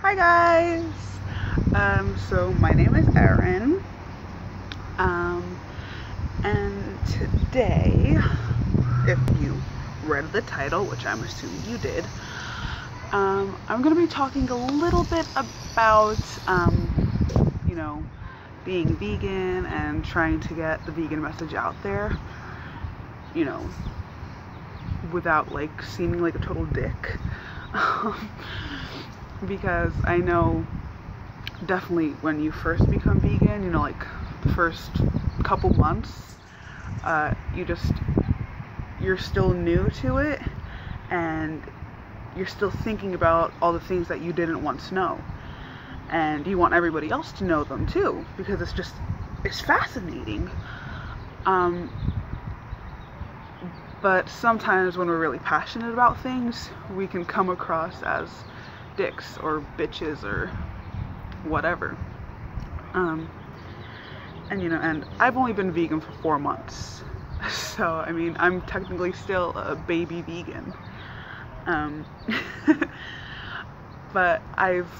Hi guys! So my name is Erin, and today, if you read the title, which I'm assuming you did, I'm going to be talking a little bit about, being vegan and trying to get the vegan message out there, without seeming like a total dick. Because I know definitely when you first become vegan, the first couple months, you're still new to it, and you're still thinking about all the things that you didn't once know, and you want everybody else to know them too, because it's fascinating. But sometimes when we're really passionate about things, we can come across as dicks or bitches or whatever. And I've only been vegan for 4 months, so I'm technically still a baby vegan. But I've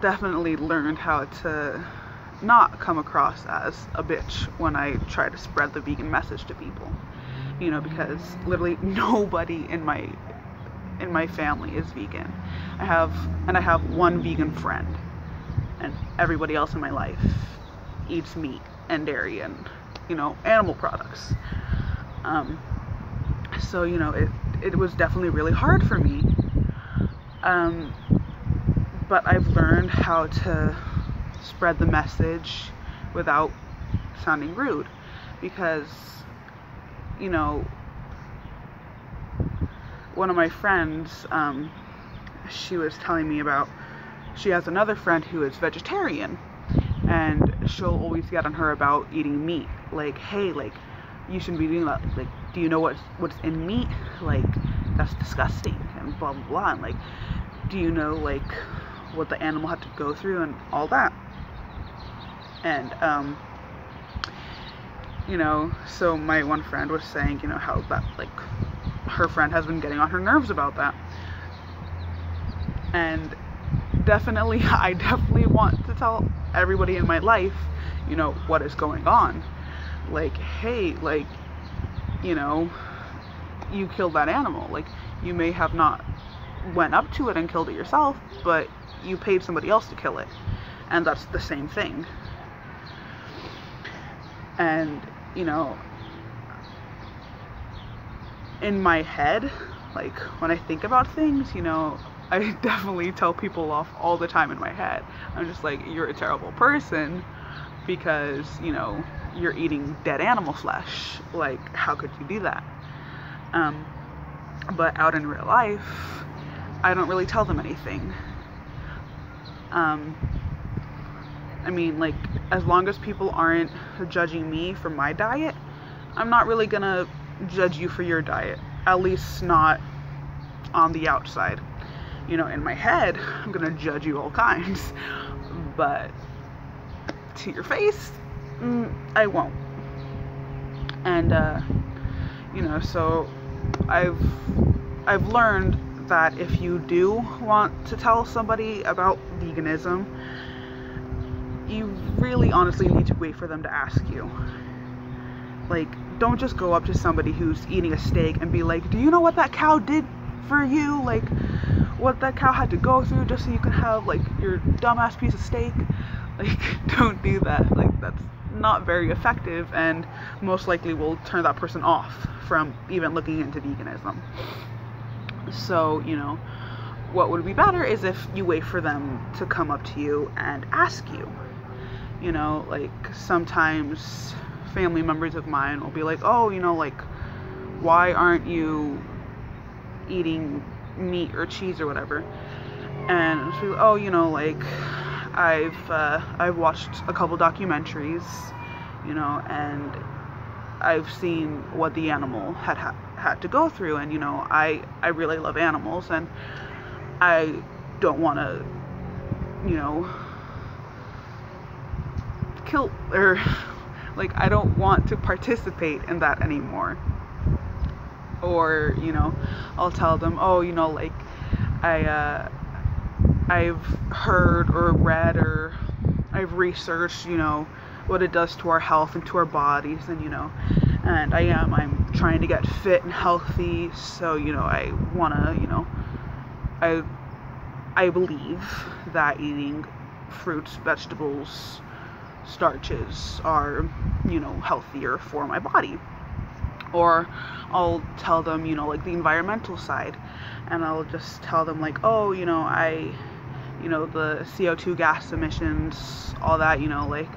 definitely learned how to not come across as a bitch when I try to spread the vegan message to people, because literally nobody in my family is vegan. I have one vegan friend, and everybody else in my life eats meat and dairy and animal products. So it was definitely really hard for me, but I've learned how to spread the message without sounding rude, because one of my friends, she was telling me about, she has another friend who is vegetarian, and she'll always get on her about eating meat. Hey, you shouldn't be doing that. Do you know what's in meat? That's disgusting, and blah, blah, blah. And, do you know, what the animal had to go through and all that? And, so my one friend was saying, how that, her friend has been getting on her nerves about that. And I definitely want to tell everybody in my life, what is going on. Hey, you killed that animal. You may have not went up to it and killed it yourself, but you paid somebody else to kill it. And that's the same thing. And, in my head, when I think about things, I definitely tell people off all the time in my head. I'm just you're a terrible person because, you're eating dead animal flesh. How could you do that? But out in real life, I don't really tell them anything. As long as people aren't judging me for my diet, I'm not really gonna judge you for your diet. At least not on the outside. In my head, I'm gonna judge you all kinds. But to your face, I won't. And, so I've learned that if you do want to tell somebody about veganism, you really honestly need to wait for them to ask you. Don't just go up to somebody who's eating a steak and be like, do you know what that cow did for you? What that cow had to go through just so you can have, your dumbass piece of steak? Don't do that. That's not very effective, and most likely will turn that person off from even looking into veganism. So, what would be better is if you wait for them to come up to you and ask you. Sometimes family members of mine will be like, oh, why aren't you eating meat or cheese or whatever? And so, oh, I've watched a couple documentaries, and I've seen what the animal had to go through, and I really love animals, and I don't want to kill, or I don't want to participate in that anymore. Or I'll tell them, oh, I've heard or read or I've researched, you know, what it does to our health and to our bodies, and you know, and I'm trying to get fit and healthy, so you know, I wanna, you know, I believe that eating fruits, vegetables, starches are, you know, healthier for my body. Or I'll tell them, you know, like the environmental side, and I'll just tell them like, oh, you know, you know, the CO2 gas emissions, all that, you know, like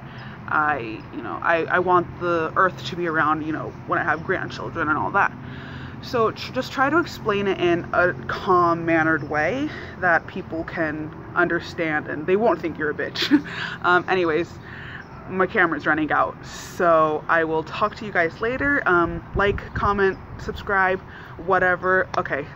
I want the earth to be around, you know, when I have grandchildren and all that. So just try to explain it in a calm mannered way that people can understand and they won't think you're a bitch. Anyways, my camera's running out, so I will talk to you guys later. Like, comment, subscribe, whatever. Okay,